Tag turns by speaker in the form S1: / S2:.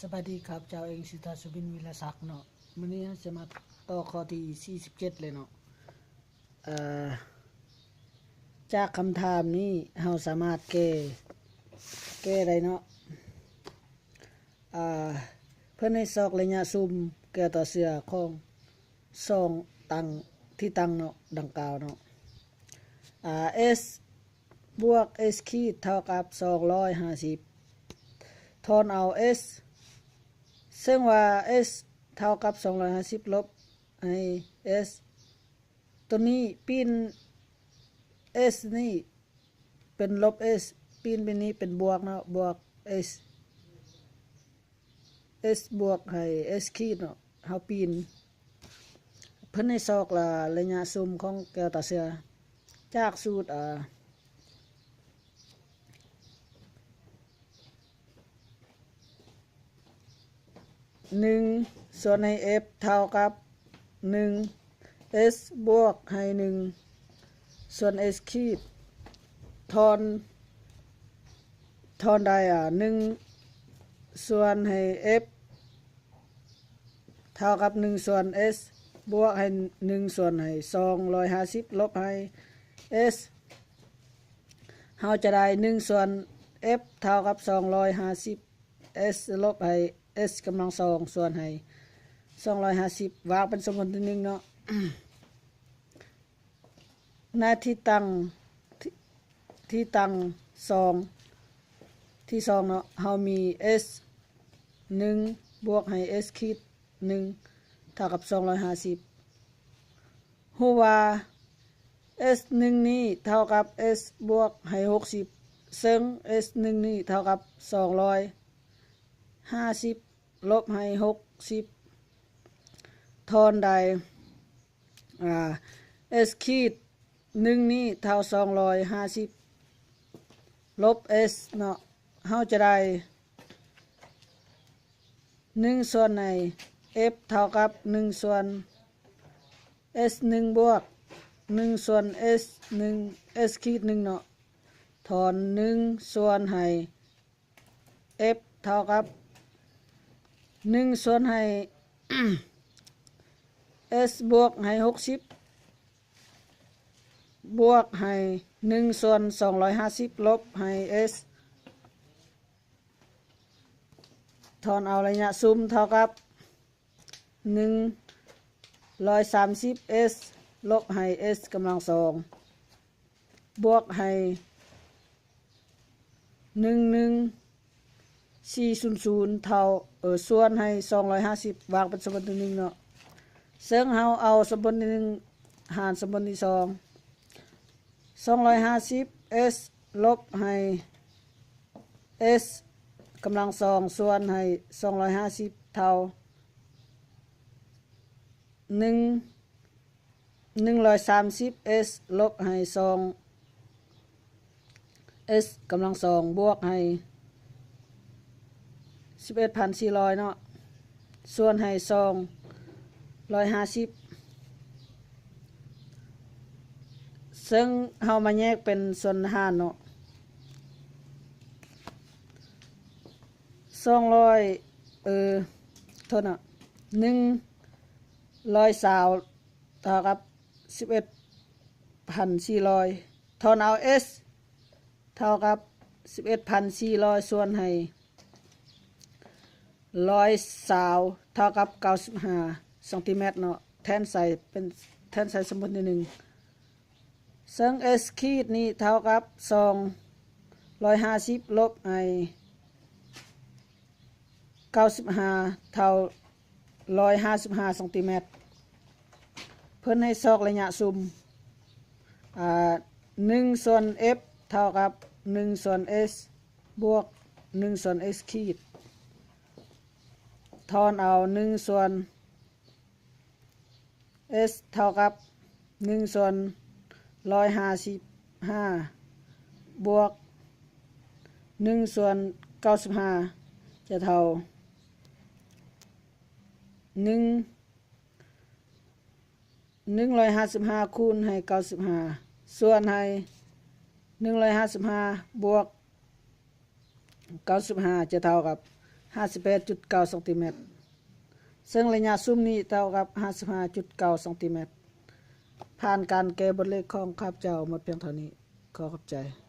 S1: สวัสดีครับเจ้าเองสิทธาสุบินวิลศักดิ์เนาะมื้อนี้จะมาต่อข้อที่47เลยเนาะเอ่อจากคำถามนี้เราสามารถแก้ได้เนาะเพื่อนให้ซอกระยะซุ่มแก้ต่อเสือของซองตั้งที่ตั้งเนาะดังกล่าวเนาะs บวก s ขีดเท่ากับ250ทอนเอา s ซึ่งว่า s เท่ากับ250ลบให้ s ตัวนี้ปีน s นี่เป็นลบ s ปีนเป็นนี้เป็นบวกเนาะบวก s บวกให้ s ขีดเนาะเฮาปีนเพิ่นให้ซอกละระยะซุ่มของแก้วตาเสือจากสูตร1ส่วนให้ f เท่ากับ1 s บวกให้1ส่วน s ขีดทอนได้1ส่วนให้ f เท่ากับ1ส่วน s บวกให้1ส่วนให้250ลบให้ s เฮาจะได้1ส่วน f เท่ากับ250 s ลบให้ s กำลัง2ส่วนให้250วางเป็นสมมุติที่1เนาะ หน้าที่ตั้ง2ที่2เนาะเฮามี s 1บวกให้ s ขีด1เท่ากับ250ฮู้ว่า s 1นี้เท่ากับ s บวกให้60ซึ่ง s 1นี้เท่ากับ250ลบให้60ทอนได้s ขีด1นี้เท่า250ลบ s เนาะเฮาจะได้1ส่วนใน f เท่ากับ1ส่วน s 1บวก1ส่วน s 1 s ขีด1เนาะถอน1ส่วนให้ f เท่ากับ1ส่วนให้ s บวกให้60บวกให้1ส่วน250ลบให้ s ถอนเอาระยะซุ่มเท่ากับ130 s ลบให้ s กำลัง2บวกให้11400เท่าส่วนให้250วางเป็นสมมุติที่1เนาะซึ่งเฮาเอาสมมุติที่1หารสมมุติที่2 250 s ลบให้ s กำลัง2ส่วนให้250เท่า130 s ลบให้2 s กำลัง2บวกให้11,400เนาะส่วนให้250ซึ่งเฮามาแยกเป็นส่วนหารเนาะ200โทษนะ120เท่ากับ11,400ทอนเอา s เท่ากับ11,400ส่วนให้120เท่ากับ95เซนติเมตรเนาะแทนใส่สมมุติที่1ซึ่ง s ขีดนี้เท่ากับ250ลบให้95เท่า155เซนติเมตรเพิ่นให้ซอกระยะซุ่ม1ส่วน f เท่ากับ1ส่วน s บวก1ส่วน s ขีดทอนเอา1ส่วน s เท่ากับ1ส่วน155บวก1ส่วน95จะเท่า155คูณให้95ส่วนให้155บวก95จะเท่ากับ 58.9 ซน. ซึ่งระยะซุ่มนี้เท่ากับ 55.9 ซน. ผ่านการแก้บทเลขของข้าพเจ้าหมดเพียงเท่านี้ขอขอบใจ